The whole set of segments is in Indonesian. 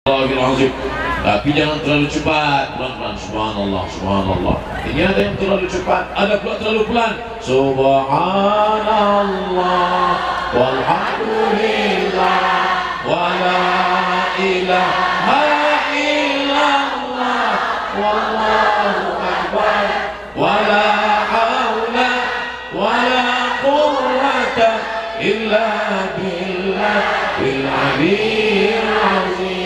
Astagfirullahaladzim. Tapi jangan terlalu cepat, pelan-pelan. Subhanallah, subhanallah. Ini ada yang terlalu cepat, ada pula terlalu pelan. Subhanallah, walhamdulillah, wala ilaha illallah, wallahu akbar, wala hawla wala quwwata illa billahil aliyyil azim.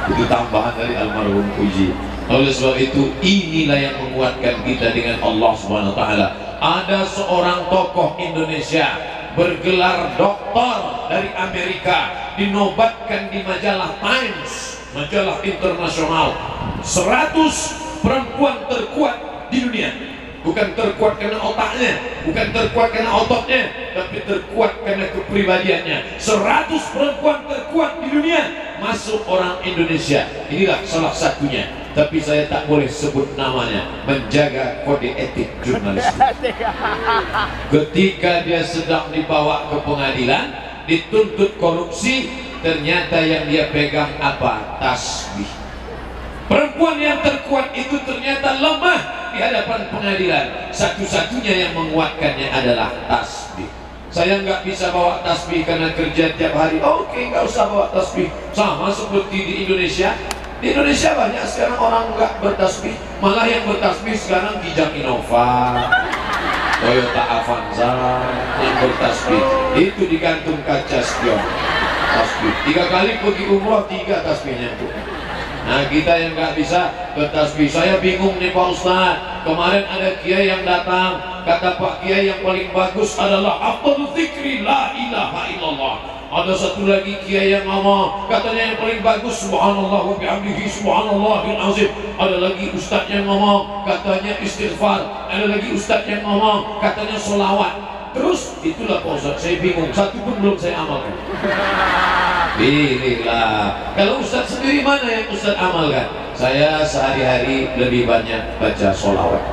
Itu tambahan dari almarhum Puji. Oleh sebab itu, inilah yang menguatkan kita dengan Allah Subhanahu wa taala. Ada seorang tokoh Indonesia bergelar doktor dari Amerika, dinobatkan di majalah Times, majalah internasional. 100 perempuan terkuat di dunia. Bukan terkuat karena otaknya, bukan terkuat karena ototnya, tapi terkuat karena kepribadiannya. 100 perempuan terkuat di dunia masuk orang Indonesia. Inilah salah satunya, tapi saya tak boleh sebut namanya, menjaga kode etik jurnalistik. Ketika dia sedang dibawa ke pengadilan, dituntut korupsi, ternyata yang dia pegang apa? Tasbih. Perempuan yang terkuat itu ternyata lemah di hadapan pengadilan. Satu-satunya yang menguatkannya adalah tasbih. Saya nggak bisa bawa tasbih karena kerja tiap hari. Oke, nggak usah bawa tasbih. Sama seperti di Indonesia. Di Indonesia banyak sekarang orang nggak bertasbih. Malah yang bertasbih sekarang Kijang Innova, Toyota Avanza yang bertasbih. Itu digantung kaca spion. Tasbih. 3 kali pergi umroh, 3 tasbihnya tuh. Nah, kita yang nggak bisa bertasbih. Saya bingung nih Pak Ustadz. Kemarin ada kiai yang datang, kata Pak Kiai yang paling bagus adalah afdhalul dzikri la ilaha illallah. Ada satu lagi kiai yang ngomong, katanya yang paling bagus subhanallah wa bihamdihi subhanallahil azim. Ada lagi ustadz yang ngomong, katanya istighfar. Ada lagi ustadz yang ngomong, katanya sholawat. Terus itulah Pak Ustadz, saya bingung, satu pun belum saya amalkan. Pilihlah. Kalau Ustadz sendiri mana yang Ustadz amalkan? Saya sehari-hari lebih banyak baca sholawat.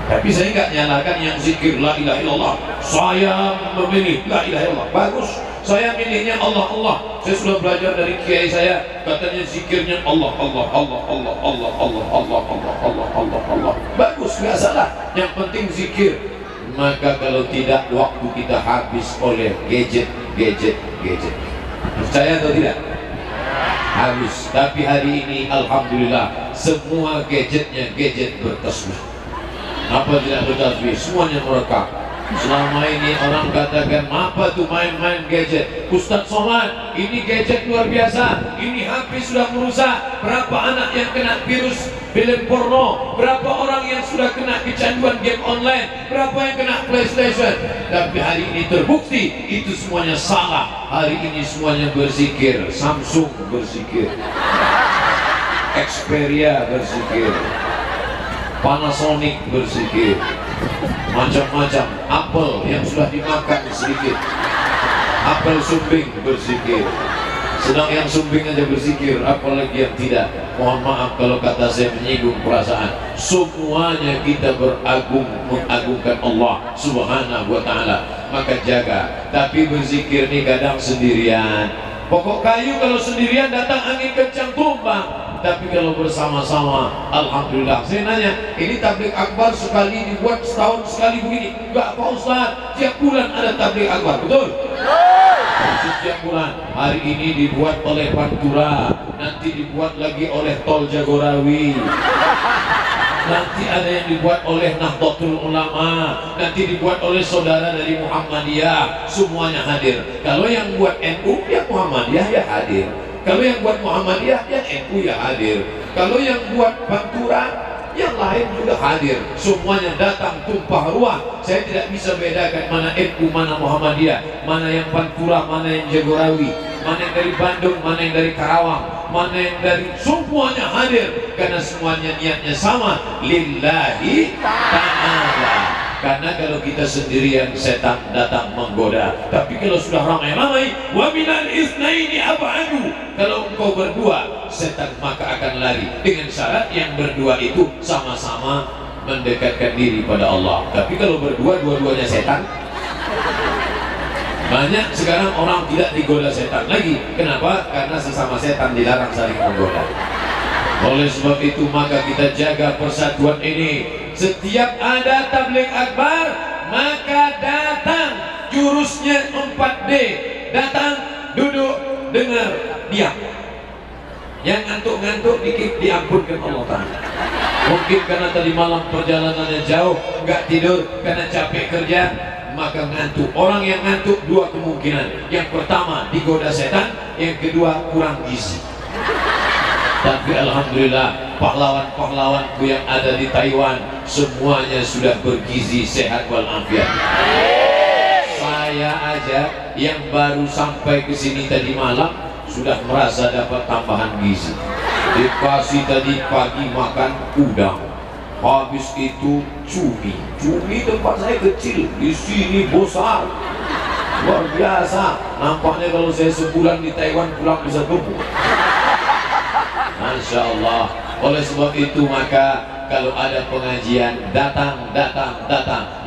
Tapi saya nggak nyalakan yang zikir la ilaha illallah. Saya memilih la ilaha illallah. Bagus. Saya milihnya Allah Allah. Saya sudah belajar dari kiai saya, katanya zikirnya Allah Allah Allah Allah Allah Allah Allah Allah Allah Allah Allah. Bagus, nggak salah. Yang penting zikir. Maka kalau tidak, waktu kita habis oleh gadget. Percaya atau tidak? Habis. Tapi hari ini alhamdulillah semua gadgetnya gadget bertasbih. Apa tidak bertasbih? Semuanya merekam. Selama ini orang katakan apa tuh main-main gadget. Ustadz Somad, ini gadget luar biasa. Ini HP sudah merusak. Berapa anak yang kena virus film porno, berapa orang yang sudah kena kecanduan game online, berapa yang kena PlayStation. Tapi hari ini terbukti itu semuanya salah. Hari ini semuanya berzikir. Samsung berzikir, Xperia berzikir, Panasonic berzikir, macam-macam. Apel yang sudah dimakan sedikit, apel sumbing berzikir. Sedang yang sumbing aja berzikir, apalagi yang tidak. Mohon maaf kalau kata saya menyinggung perasaan. Semuanya kita mengagungkan Allah Subhanahu wa ta'ala. Maka jaga. Tapi berzikir nih kadang sendirian. Pokok kayu kalau sendirian datang angin kencang tumbang. Tapi kalau bersama-sama, alhamdulillah. Saya nanya, ini tabligh akbar sekali dibuat setahun sekali begini? Enggak Pak Ustaz, tiap bulan ada tabligh akbar, betul? Setiap bulan. Hari ini dibuat oleh Pantura, nanti dibuat lagi oleh Tol Jagorawi, nanti ada yang dibuat oleh Nahdlatul Ulama, nanti dibuat oleh saudara dari Muhammadiyah. Semuanya hadir. Kalau yang buat NU, ya Muhammadiyah ya hadir. Kalau yang buat Muhammadiyah, yang NU ya hadir. Kalau yang buat Pantura, yang lain juga hadir. Semuanya datang tumpah ruah. Saya tidak bisa bedakan mana NU, mana Muhammadiyah, mana yang Pantura, mana yang Jagorawi, mana yang dari Bandung, mana yang dari Karawang, mana yang dari, semuanya hadir. Karena semuanya niatnya sama, lillahi ta'ala. Karena kalau kita sendirian, setan datang menggoda. Tapi kalau sudah ramai-ramai, wa minal itsnaini ab'adu. Kalau engkau berdua, setan maka akan lari. Dengan syarat yang berdua itu sama-sama mendekatkan diri pada Allah. Tapi kalau berdua, dua-duanya setan, Banyak sekarang orang tidak digoda setan lagi. Kenapa? Karena sesama setan dilarang saling menggoda. Oleh sebab itu maka kita jaga persatuan ini. Setiap ada tabligh akbar, maka datang jurusnya 4D. Datang, duduk, dengar, diam. Yang ngantuk-ngantuk dikit diampunkan Allah Ta'ala. Mungkin karena tadi malam perjalanannya jauh, nggak tidur karena capek kerja, maka ngantuk. Orang yang ngantuk dua kemungkinan. Yang pertama digoda setan, yang kedua kurang gizi. Tapi alhamdulillah pahlawan-pahlawanku yang ada di Taiwan semuanya sudah bergizi, sehat walafiat. Saya aja yang baru sampai ke sini tadi malam sudah merasa dapat tambahan gizi. Dikasih tadi pagi makan udang, habis itu cumi. Cumi tempat saya kecil, di sini besar, luar biasa. Nampaknya kalau saya sebulan di Taiwan pulang bisa tumbuh. Masya Allah. Oleh sebab itu maka kalau ada pengajian datang.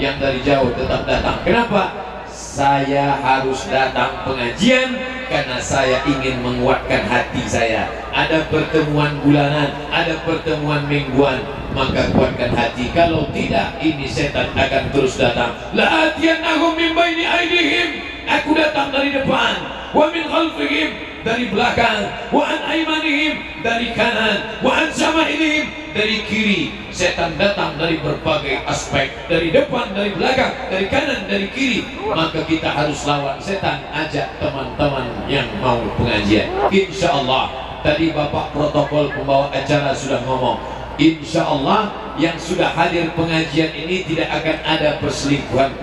Yang dari jauh tetap datang. Kenapa? Saya harus datang pengajian karena saya ingin menguatkan hati saya. Ada pertemuan bulanan, ada pertemuan mingguan, maka kuatkan hati. Kalau tidak, ini setan akan terus datang. La atiyannahum min baini aydihim, aku datang dari depan, wa min khalfihim, dari belakang, wa an aymanihim, dari kanan, wa an shama'ilihim, dari kiri. Setan datang dari berbagai aspek, dari depan, dari belakang, dari kanan, dari kiri. Maka kita harus lawan setan. Ajak teman-teman yang mau pengajian. Insya Allah, tadi Bapak protokol pembawa acara sudah ngomong, insya Allah yang sudah hadir pengajian ini tidak akan ada perselingkuhan.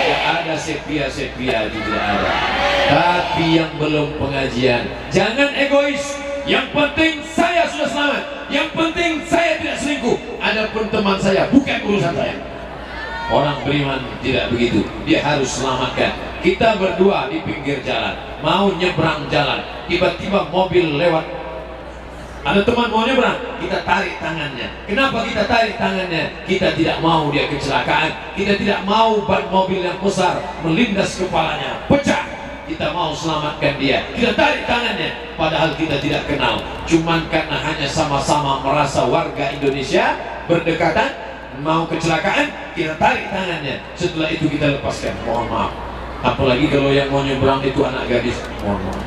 Tidak ada sepia-sepia, tidak ada. Tapi yang belum pengajian, jangan egois. Yang penting saya sudah selamat, yang penting saya tidak selingkuh. Adapun teman saya bukan urusan saya. Orang beriman tidak begitu, dia harus selamatkan. Kita berdua di pinggir jalan, mau nyebrang jalan, tiba-tiba mobil lewat, ada teman mau nyebrang, kita tarik tangannya. Kenapa kita tarik tangannya? Kita tidak mau dia kecelakaan, kita tidak mau ban mobil yang besar melindas kepalanya, pecah. Kita mau selamatkan dia, kita tarik tangannya, padahal kita tidak kenal. Cuman karena hanya sama-sama merasa warga Indonesia, berdekatan, mau kecelakaan, kita tarik tangannya. Setelah itu kita lepaskan, mohon maaf. Apalagi kalau yang mau nyebrang itu anak gadis, mohon maaf.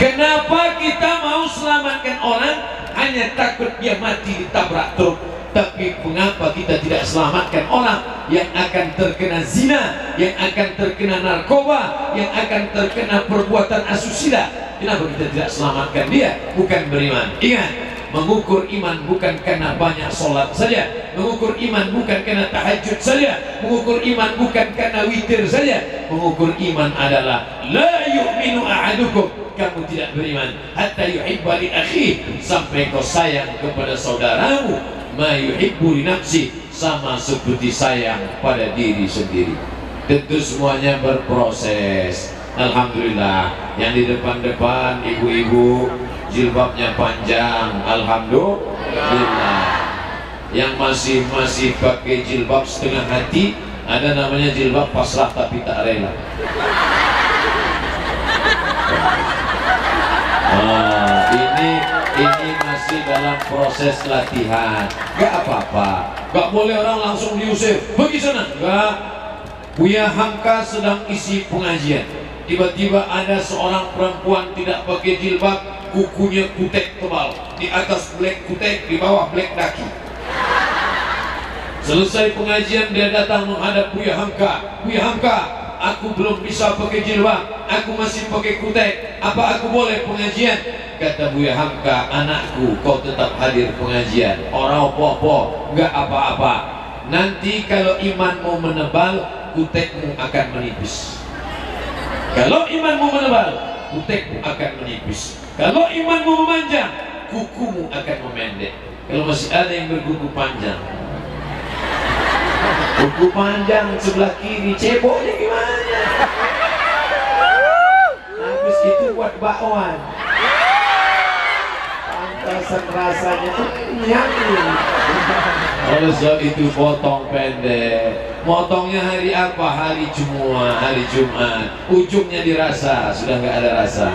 Kenapa kita mau selamatkan orang? Hanya takut dia mati ditabrak truk. Tapi mengapa kita tidak selamatkan orang yang akan terkena zina, yang akan terkena narkoba, yang akan terkena perbuatan asusila? Kenapa kita tidak selamatkan dia? Bukan beriman. Ingat, mengukur iman bukan karena banyak sholat saja, mengukur iman bukan karena tahajud saja, mengukur iman bukan karena witir saja. Mengukur iman adalah la yu'minu ahadukum, kamu tidak beriman hatta yuhibba li akhihi, sampai kau sayang kepada saudaramu ma yuhibbu li nafsi, sama seperti sayang pada diri sendiri. Tentu semuanya berproses. Alhamdulillah, yang di depan-depan ibu-ibu jilbabnya panjang, alhamdulillah. Yang masih pakai jilbab setengah hati, ada namanya jilbab pasrah tapi tak rela. Ini masih dalam proses latihan. Gak apa-apa, gak boleh orang langsung diusir, pergi sana. Gak. Buya Hamka sedang isi pengajian, tiba-tiba ada seorang perempuan tidak pakai jilbab, kukunya kutek tebal, di atas black kutek, di bawah black daki. Selesai pengajian dia datang menghadap Buya Hamka. Buya Hamka, aku belum bisa pakai jilbab, aku masih pakai kutek, apa aku boleh pengajian? Kata Buya Hamka, anakku, kau tetap hadir pengajian, orang apa-apa, enggak apa-apa. Nanti kalau imanmu menebal, kutekmu akan menipis. Kalau imanmu menebal, kutekmu akan menipis. Kalau imanmu memanjang, kukumu akan memendek. Kalau masih ada yang berkuku panjang, kuku panjang sebelah kiri, ceboknya gimana? Habis itu buat bakwan. batasan rasanya nyanyi. Oleh sebab itu potong pendek. Motongnya hari apa? Hari Jumat. Ujungnya dirasa, sudah nggak ada rasa.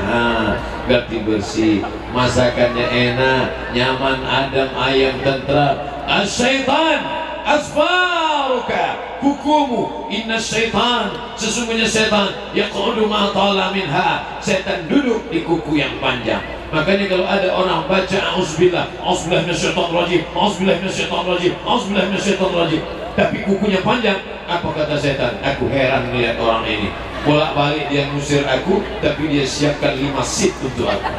Berarti bersih. Masakannya enak, nyaman, adem, ayam, tentram. As-syaitan asfaruka, hukumu inna syaitan, sesungguhnya setan yaqudu ma tala minha, setan duduk di kuku yang panjang. Makanya kalau ada orang baca auzubillah minasyaitonir rajim, auzubillah minasyaitonir rajim, auzubillah minasyaitonir rajim, tapi kukunya panjang, apa kata setan? Aku heran melihat orang ini, bolak-balik dia ngusir aku, tapi dia siapkan 5 seat untuk aku.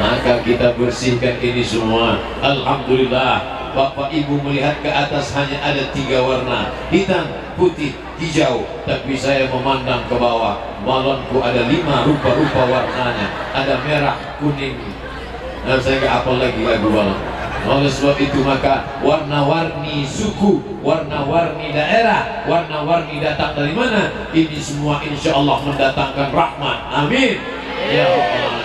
Maka kita bersihkan ini semua. Alhamdulillah, Bapak Ibu melihat ke atas hanya ada 3 warna, hitam, putih, hijau. Tapi saya memandang ke bawah, balonku ada 5 rupa-rupa warnanya. Ada merah, kuning, dan saya nggak hafal lagi lagu balon. Oleh sebab itu maka warna-warni suku, warna-warni daerah, warna-warni datang dari mana? Ini semua insya Allah mendatangkan rahmat. Amin. Ya Allah.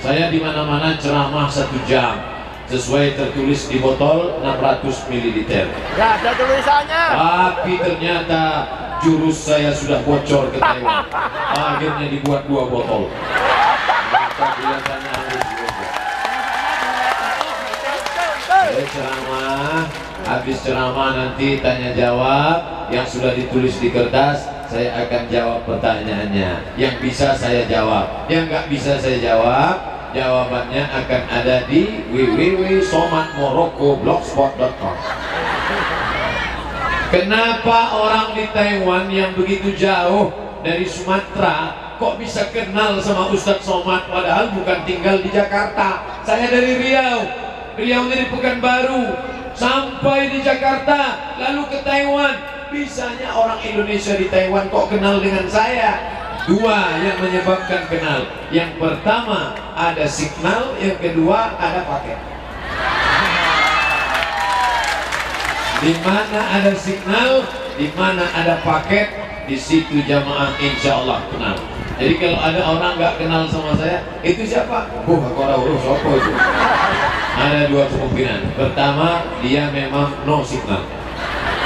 Saya di mana-mana ceramah 1 jam. Sesuai tertulis di botol 600 ml. Gak ada tulisannya. Tapi ternyata jurus saya sudah bocor ke Taiwan. Akhirnya dibuat 2 botol. Maka biasanya harus ceramah, habis ceramah nanti tanya jawab yang sudah ditulis di kertas. Saya akan jawab pertanyaannya. Yang bisa saya jawab, yang nggak bisa saya jawab, jawabannya akan ada di www.somatmorocco.blogspot.com. Kenapa orang di Taiwan yang begitu jauh dari Sumatera kok bisa kenal sama Ustadz Somad padahal bukan tinggal di Jakarta? Saya dari Riau, Riaunya di Pekanbaru, sampai di Jakarta, lalu ke Taiwan. Bisanya orang Indonesia di Taiwan kok kenal dengan saya? 2 yang menyebabkan kenal. Yang pertama ada signal, yang kedua ada paket. Di mana ada signal, di mana ada paket, di situ jamaah insya Allah kenal. Jadi kalau ada orang nggak kenal sama saya, itu siapa? Aku tahu siapa itu. Ada 2 kemungkinan. Pertama, dia memang no signal.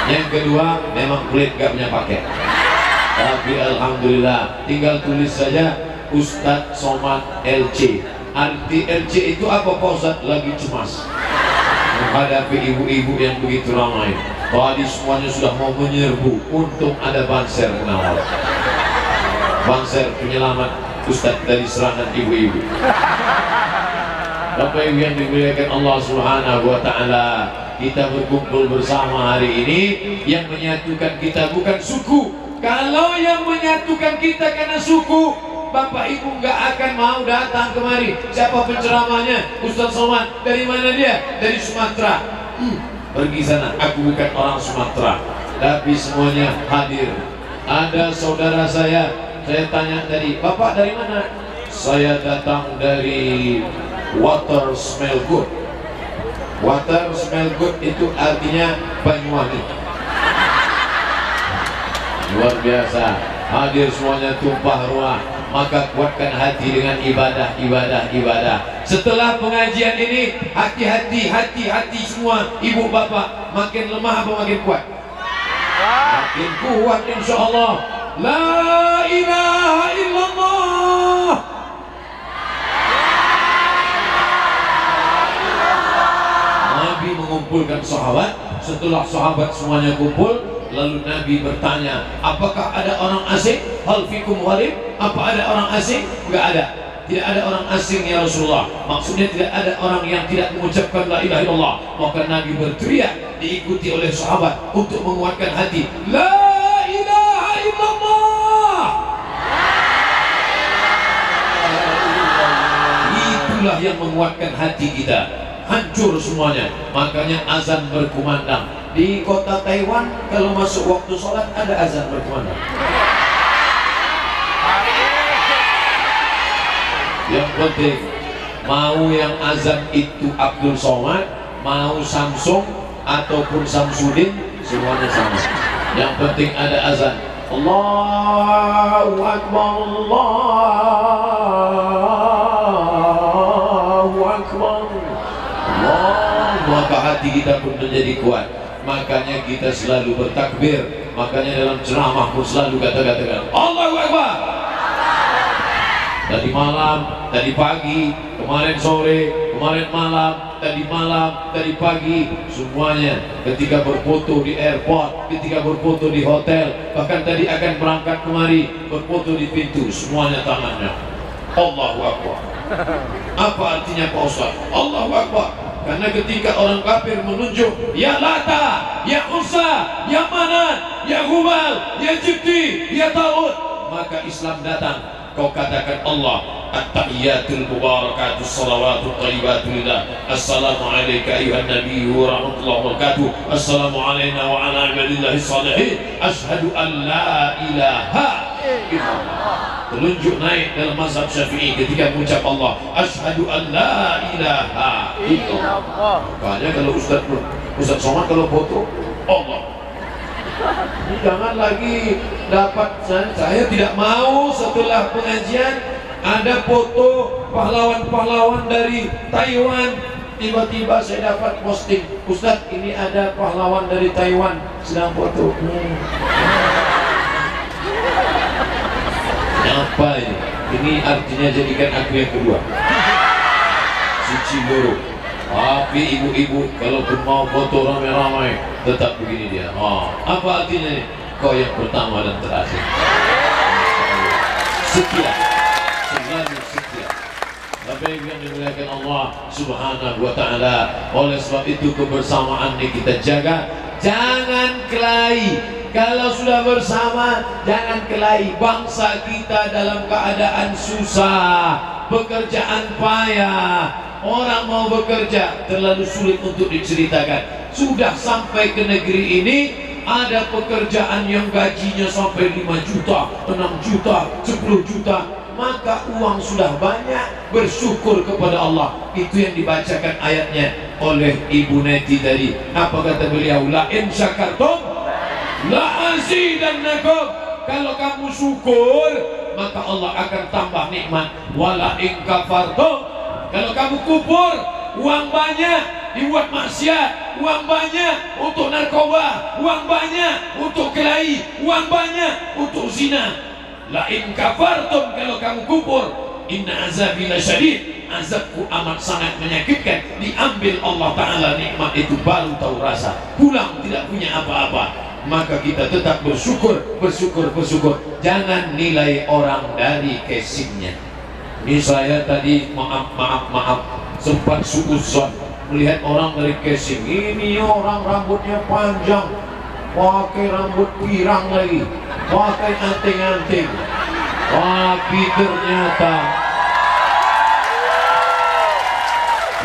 Yang kedua, memang kulit gak punya paket. Tapi alhamdulillah, tinggal tulis saja Ustadz Somad LC. Arti LC itu apa Pak Ustadz? Lagi cemas menghadapi ibu-ibu yang begitu ramai. Tadi semuanya sudah mau menyerbu. Untung ada Banser penawar, Banser penyelamat Ustadz dari serangan ibu-ibu. Bapak Ibu yang dimuliakan Allah Subhanahu wa Ta'ala, kita berkumpul bersama hari ini. Yang menyatukan kita bukan suku. Kalau yang menyatukan kita karena suku, Bapak Ibu nggak akan mau datang kemari. Siapa penceramahnya? Ustadz Somad. Dari mana dia? Dari Sumatera. Pergi sana. Aku bukan orang Sumatera, tapi semuanya hadir. Ada saudara saya tanya tadi, Bapak dari mana? Saya datang dari Water Smell Good. Water Smell Good itu artinya Banyuwangi. Luar biasa, hadir semuanya tumpah ruah. Maka kuatkan hati dengan ibadah. Setelah pengajian ini, hati-hati semua ibu bapak. Makin lemah apa makin kuat? Makin kuat insya Allah. La ilaha illallah. Nabi mengumpulkan sahabat. Setelah sahabat semuanya kumpul, lalu Nabi bertanya, apakah ada orang asing? Hal fikum gharib? Apa ada orang asing? Enggak ada. Tidak ada orang asing ya Rasulullah. Maksudnya tidak ada orang yang tidak mengucapkan la ilaha illallah. Maka Nabi berteriak, diikuti oleh sahabat untuk menguatkan hati. La ilaha illallah. Itulah yang menguatkan hati kita. Hancur semuanya. Makanya azan berkumandang. Di kota Taiwan kalau masuk waktu sholat ada azan berkumandang. Yang penting mau yang azan itu Abdul Somad, mau Samsung ataupun Samsudin, semuanya sama. Yang penting ada azan. Allahu Akbar, Allahu Akbar. hati kita pun menjadi kuat. Makanya kita selalu bertakbir. Makanya dalam ceramah pun selalu katakan Allahu Akbar. Tadi malam, tadi pagi, kemarin sore, kemarin malam, tadi pagi, semuanya ketika berfoto di airport, ketika berfoto di hotel, bahkan tadi akan berangkat kemari, berfoto di pintu, semuanya tangannya Allahu Akbar. Apa artinya Pak Ustaz? Allahu Akbar. Karena ketika orang kafir menunjuk ya Lata, ya Uzza, ya Manat, ya Hubal, ya Jibti, ya Taut, maka Islam datang. Kau katakan Allah at-tahiyyatul mubarakatus salawatul thayyibatu lillah. Assalamu alayka ayuhan nabiyyu wa rahmatullahi wa barakatuh. Assalamu alayna wa ala ibadillahis shalihin. Asyhadu an la ilaha illallah. Telunjuk naik dalam mazhab Syafi'i ketika mengucap Allah asyhadu an la ilaha illallah. Makanya kalau Ustaz Somad kalau foto Allah, jangan lagi dapat, saya tidak mau setelah pengajian ada foto pahlawan-pahlawan dari Taiwan, tiba-tiba saya dapat posting, Ustaz ini ada pahlawan dari Taiwan sedang foto. Apa ini? Ini artinya jadikan aku yang kedua, suci buruk. Tapi ibu-ibu kalau mau foto ramai-ramai tetap begini dia. Apa artinya ini? Kau yang pertama dan terakhir. Setia, selalu setia. Tapi yang dimuliakan Allah Subhanahu wa Ta'ala. Oleh sebab itu kebersamaan ini kita jaga. Jangan kelahi. Kalau sudah bersama jangan kelahi. Bangsa kita dalam keadaan susah, pekerjaan payah. Orang mau bekerja terlalu sulit untuk diceritakan. Sudah sampai ke negeri ini ada pekerjaan yang gajinya sampai 5 juta, 6 juta, 10 juta. Maka uang sudah banyak, bersyukur kepada Allah. Itu yang dibacakan ayatnya oleh Ibu Neti tadi. Apa kata beliau? La in syakartum la azidannakum. Kalau kamu syukur maka Allah akan tambah nikmat. Wala in kafartum, kalau kamu kubur, uang banyak dibuat maksiat, uang banyak untuk narkoba, uang banyak untuk kelahi, uang banyak untuk zina. La in kafartum, kalau kamu kubur, inna azabi lasyadid, azabku amat sangat menyakitkan. Diambil Allah Ta'ala nikmat itu baru tahu rasa, pulang tidak punya apa-apa. Maka kita tetap bersyukur. Jangan nilai orang dari casingnya. Ini saya tadi maaf sempat suuzon melihat orang dari casing. Ini orang rambutnya panjang, pakai rambut pirang lagi, pakai anting-anting.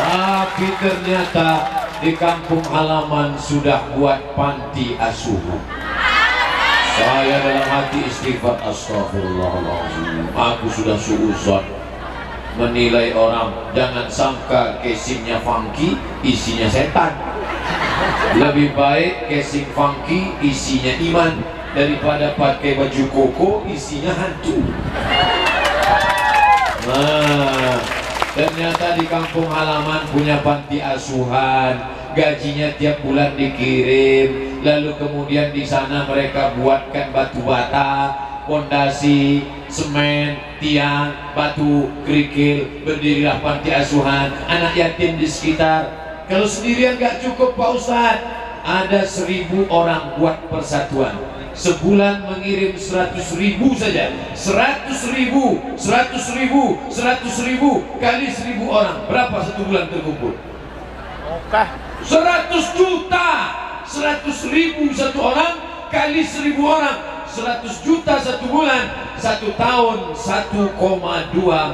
Tapi ternyata di kampung halaman sudah buat panti asuhan. Saya dalam hati istighfar, astagfirullahaladzim. Aku sudah suuzon menilai orang. Jangan sangka casingnya funky, isinya setan. Lebih baik casing funky, isinya iman, daripada pakai baju koko, isinya hantu. Nah, ternyata di kampung halaman punya panti asuhan, gajinya tiap bulan dikirim. Lalu kemudian di sana mereka buatkan batu bata, pondasi, semen, tiang, batu, kerikil, berdirilah panti asuhan, anak yatim di sekitar. Kalau sendirian gak cukup Pak Ustadz, ada 1000 orang buat persatuan. Sebulan mengirim 100.000 saja, 100.000 kali 1000 orang, berapa satu bulan terkumpul? 100 juta. 100.000 satu orang kali 1000 orang, 100 juta satu bulan, satu tahun 1,2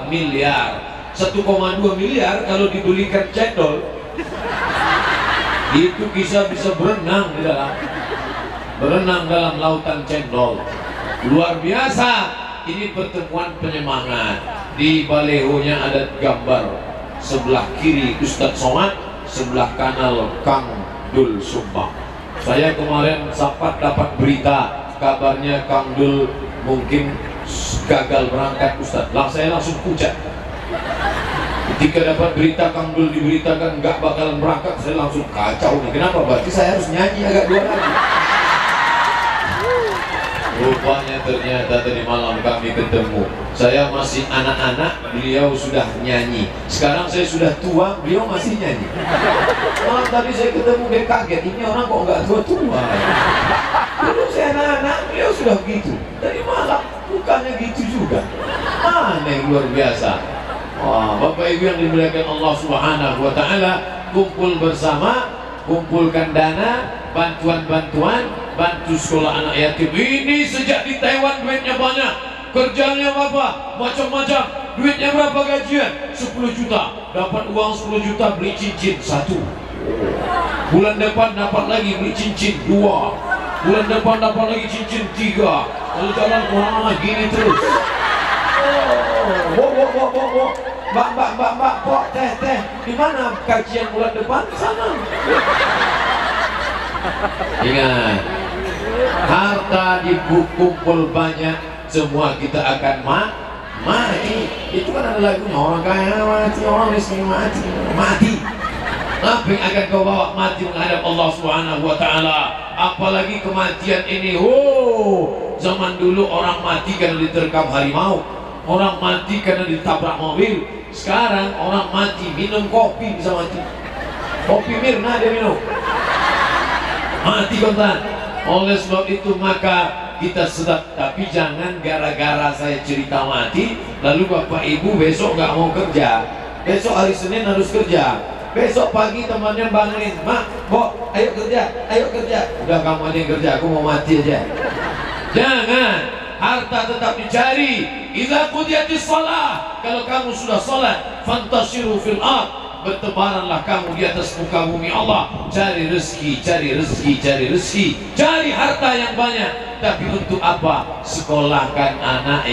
miliar. 1,2 miliar kalau dibelikan cendol itu bisa berenang dalam lautan cendol. Luar biasa. Ini pertemuan penyemangat. Di balehonya ada gambar, sebelah kiri Ustadz Somad, sebelah kanan Kang Dul Sumbang. Saya kemarin sempat dapat berita kabarnya Kang Dul mungkin gagal berangkat Ustadz. Saya langsung pucat. Ketika dapat berita Kang Dul diberitakan nggak bakalan berangkat, saya langsung kacau nih. Kenapa? Berarti saya harus nyanyi agak dua lagi. Rupanya ternyata tadi malam kami ketemu. Saya masih anak-anak, beliau sudah nyanyi. Sekarang saya sudah tua, beliau masih nyanyi. Malam tadi saya ketemu, dia kaget. Ini orang kok nggak tua-tua. Dulu saya anak-anak, beliau sudah begitu. Tadi malam bukannya gitu juga. Mana yang luar biasa. Wah, Bapak Ibu yang dimuliakan Allah Subhanahu wa Ta'ala, kumpul bersama, kumpulkan dana, bantuan-bantuan, bantu sekolah anak yatim. Ini sejak di Taiwan duitnya banyak, kerjanya apa? Macam-macam. Duitnya berapa gajian? 10 juta. Dapat uang 10 juta beli cincin 1. Bulan depan dapat lagi beli cincin 2. Bulan depan dapat lagi cincin 3. Lalu jalan kemana-mana gini terus. Mbak, kok teh, di mana kajian bulan depan? Sana. Ingat, harta dikumpul banyak, semua kita akan mati. Itu kan ada lagunya, orang kaya mati, orang miskin mati. Apa yang akan kau bawa mati menghadap Allah Subhanahu wa Ta'ala? Apalagi kematian ini. Zaman dulu orang mati karena diterkam harimau, orang mati karena ditabrak mobil. Sekarang orang mati minum kopi bisa mati. Kopi Mirna dia minum, mati kontan. Oleh sebab itu maka kita sedap, tapi jangan gara-gara saya cerita mati lalu Bapak Ibu besok nggak mau kerja. Besok hari Senin harus kerja. Besok pagi temannya bangunin, Mak, Bok, ayo kerja, ayo kerja. Udah kamu aja yang kerja, aku mau mati aja. Jangan, harta tetap dicari. Idza qudiyatis shalah, kalau kamu sudah salat, fantashiru fil ard, bertebaranlah kamu di atas muka bumi Allah, cari rezeki, cari rezeki, cari rezeki, cari harta yang banyak. Tapi untuk apa? Sekolahkan anak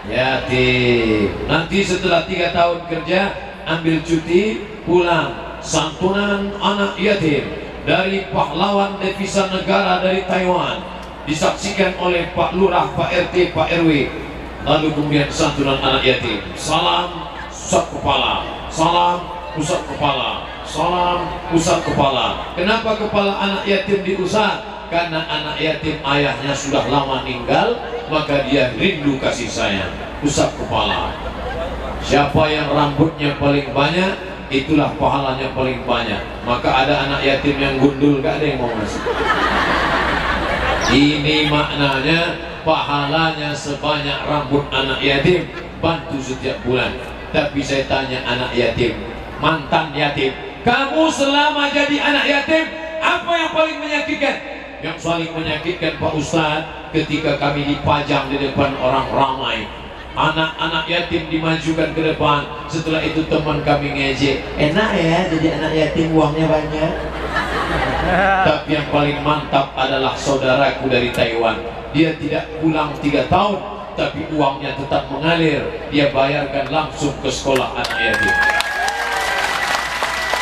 yatim. Nanti setelah 3 tahun kerja, ambil cuti, pulang, santunan anak yatim dari pahlawan devisa negara dari Taiwan, disaksikan oleh Pak Lurah, Pak RT, Pak RW. Lalu kemudian santunan anak yatim, salam pusat kepala, salam pusat kepala, salam pusat kepala. Kenapa kepala anak yatim diusap? Karena anak yatim ayahnya sudah lama meninggal, maka dia rindu kasih sayang. Usap kepala. Siapa yang rambutnya paling banyak, itulah pahalanya paling banyak. Maka ada anak yatim yang gundul, gak ada yang mau ngasih. Ini maknanya pahalanya sebanyak rambut anak yatim, bantu setiap bulan. Tapi saya tanya anak yatim, mantan yatim, kamu selama jadi anak yatim, apa yang paling menyakitkan? Yang paling menyakitkan Pak Ustadz, ketika kami dipajang di depan orang ramai, anak-anak yatim dimajukan ke depan, setelah itu teman kami ngejek, enak ya jadi anak yatim, uangnya banyak. Tapi yang paling mantap adalah saudaraku dari Taiwan. Dia tidak pulang 3 tahun, tapi uangnya tetap mengalir. Dia bayarkan langsung ke sekolah anak yatim.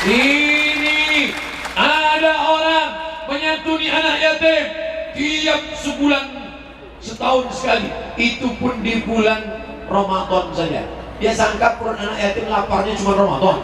Ini ada orang menyantuni anak yatim tiap sebulan, setahun sekali. Itu pun di bulan Ramadan saja. Dia sangka perut anak yatim laparnya cuma Ramadan.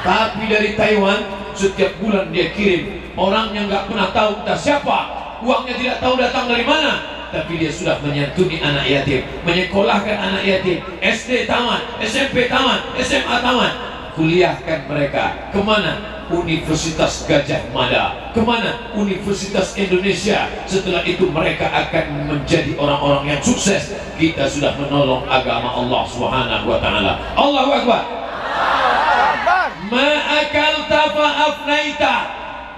Tapi dari Taiwan setiap bulan dia kirim orang yang nggak pernah tahu entah siapa, uangnya tidak tahu datang dari mana, tapi dia sudah menyantuni anak yatim, menyekolahkan anak yatim, SD tamat, SMP tamat, SMA tamat, kuliahkan mereka. Kemana? Universitas Gajah Mada. Kemana? Universitas Indonesia. Setelah itu mereka akan menjadi orang-orang yang sukses. Kita sudah menolong agama Allah Subhanahu wa Ta'ala. Allahu Akbar. Ma'akalta fa'afnaita,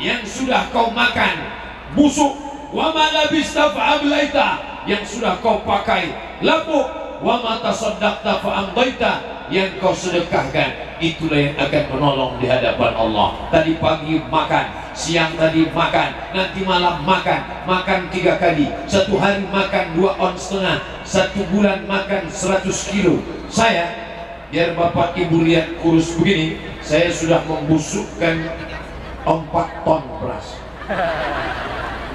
yang sudah kau makan busuk. Wa ma labista fa'ablaita, yang sudah kau pakai lapuk. Wa ma tasaddaqta fa'amdaita, yang kau sedekahkan, itulah yang akan menolong di hadapan Allah. Tadi pagi makan, siang tadi makan, nanti malam makan 3 kali. Satu hari makan 2,5 ons, 1 bulan makan 100 kilo. Saya, biar Bapak Ibu lihat kurus begini, saya sudah membusukkan 4 ton beras.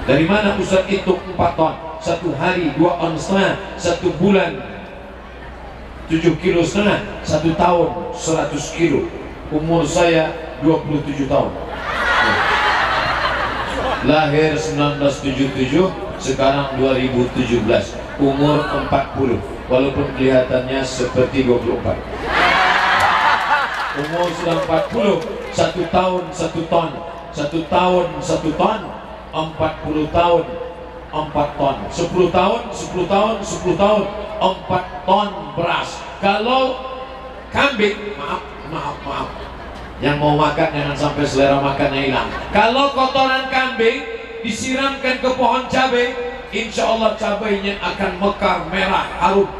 Dari mana Ustaz itu 4 ton? 1 hari 2,5 ons, 1 bulan 7,5 kilo, 1 tahun 100 kilo. Umur saya 27 tahun. Lahir 1977, sekarang 2017, umur 40, walaupun kelihatannya seperti 24. Umur sudah 40, 1 tahun 1 ton, 1 tahun 1 ton, 40 tahun 4 ton, 10 tahun 10 tahun 10 tahun 4 ton beras. Kalau kambing, maaf, yang mau makan jangan sampai selera makannya hilang. Kalau kotoran kambing disiramkan ke pohon cabai, insya Allah cabainya akan mekar, merah, harum.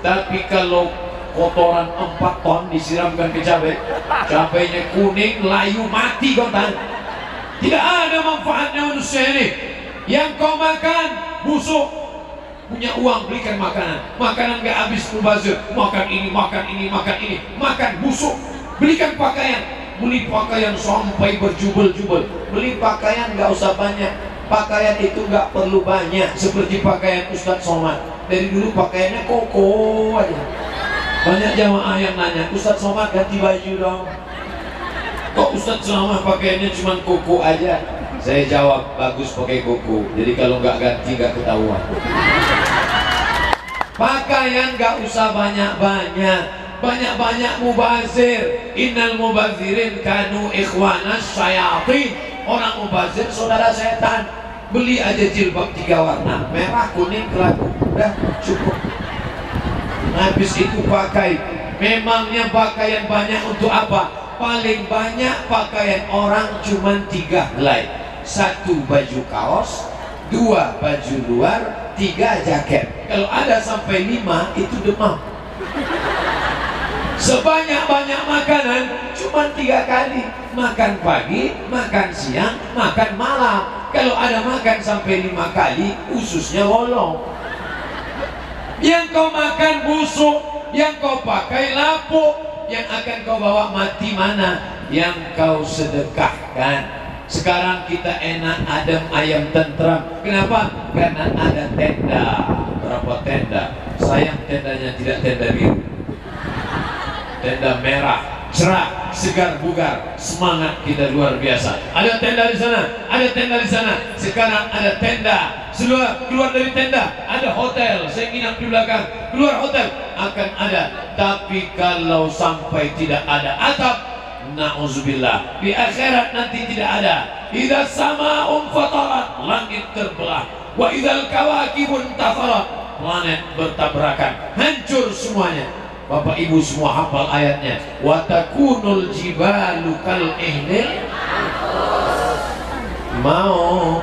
Tapi kalau kotoran 4 ton disiramkan ke cabai, cabainya kuning, layu, mati kontan. Tidak ada manfaatnya manusia ini. Yang kau makan busuk, punya uang belikan makanan, makanan gak habis mubazir, makan ini, makan ini, makan ini, makan busuk. Belikan pakaian, beli pakaian sampai berjubel-jubel. Beli pakaian gak usah banyak, pakaian itu gak perlu banyak. Seperti pakaian Ustadz Somad, dari dulu pakaiannya koko aja. Banyak jamaah yang nanya, Ustadz Somad ganti baju dong. Kok Ustadz selama pakaiannya cuma koko aja? Saya jawab, bagus pakai koko, jadi kalau nggak ganti nggak ketahuan. Pakaian nggak usah banyak-banyak, banyak-banyak mubazir. Innal mubazirin kanu ikhwanas syayatin. Orang mubazir saudara setan. Beli aja jilbab 3 warna, merah, kuning, kelabu, udah cukup. Habis itu pakai. Memangnya pakaian banyak untuk apa? Paling banyak pakaian orang cuma 3 helai. 1 baju kaos, 2 baju luar, 3 jaket. Kalau ada sampai 5 itu demam. Sebanyak-banyak makanan cuma 3 kali. Makan pagi, makan siang, makan malam. Kalau ada makan sampai 5 kali, ususnya bolong. Yang kau makan busuk, yang kau pakai lapuk, yang akan kau bawa mati mana? Yang kau sedekahkan. Sekarang kita enak, adem, ayam, tentram. Kenapa? Karena ada tenda. Berapa tenda? Sayang tendanya tidak tenda biru, tenda merah, cerah, segar, bugar. Semangat kita luar biasa. Ada tenda di sana, ada tenda di sana. Sekarang ada tenda. Keluar dari tenda, ada hotel. Saya nginap di belakang. Keluar hotel akan ada. Tapi kalau sampai tidak ada atap, na'udzubillah, di akhirat nanti tidak ada. Idza sama'un fatarat, langit terbelah. Wa idzal kawakibun tafarat, planet bertabrakan, hancur semuanya. Bapak Ibu semua hafal ayatnya. Wa takunul jibalu kal ihnil mau.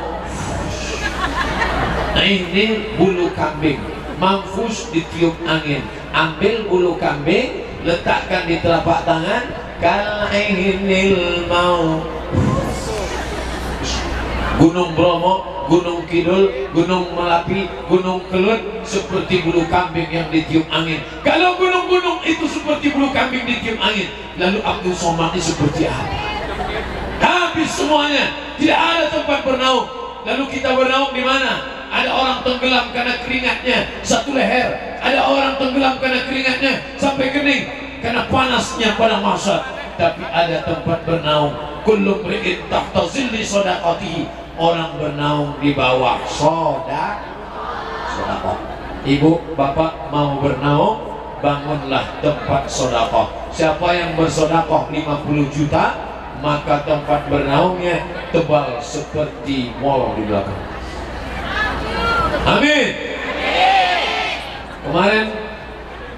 Ini bulu kambing, manfus ditiup angin. Ambil bulu kambing, letakkan di telapak tangan. Kal-ainil mau. Gunung Bromo, Gunung Kidul, Gunung Merapi, Gunung Kelut seperti bulu kambing yang ditiup angin. Kalau gunung-gunung itu seperti bulu kambing ditiup angin, lalu Abdul Somad ini seperti apa? Habis semuanya, tidak ada tempat bernaung. Lalu kita bernaung di mana? Ada orang tenggelam karena keringatnya 1 leher. Ada orang tenggelam karena keringatnya sampai kening karena panasnya pada masa. Tapi ada tempat bernaung. Kullu mri'in tahta zilli shadaqatihi. Orang bernaung di bawah sedekah. Ibu, bapak mau bernaung, bangunlah tempat sedekah. Siapa yang bersedekah 50 juta, maka tempat bernaungnya tebal seperti mall di belakang. Amin. Kemarin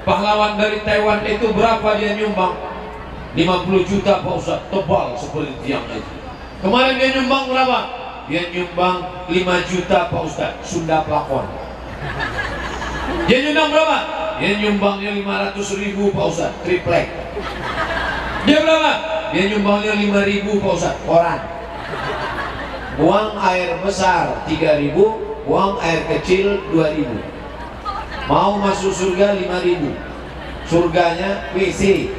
pahlawan dari Taiwan itu berapa dia nyumbang? 50 juta Pak Ustaz, tebal seperti tiang itu. Kemarin dia nyumbang berapa? Dia nyumbang 5 juta Pak Ustaz, Sunda Plafon. Dia nyumbang berapa? Dia nyumbangnya 500.000 Pak Ustaz, triplek. Dia berapa? Dia nyumbangnya 5.000 Pak Ustaz, koran. Buang air besar 3.000, buang air kecil 2.000. Mau masuk surga 5.000. Surganya WC.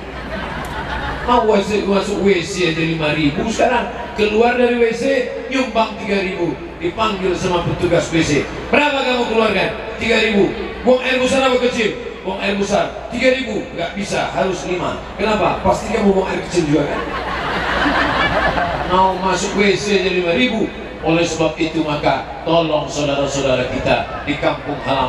Mau masuk WC aja 5.000. Sekarang keluar dari WC nyumbang 3.000. Dipanggil sama petugas WC. Berapa kamu keluarkan? 3.000. Buang air besar apa kecil? buang air besar 3.000, nggak bisa, harus 5. Kenapa? Pasti kamu buang air kecil juga kan? Mau masuk WC jadi 5.000. Oleh sebab itu maka tolong saudara-saudara kita di kampung halaman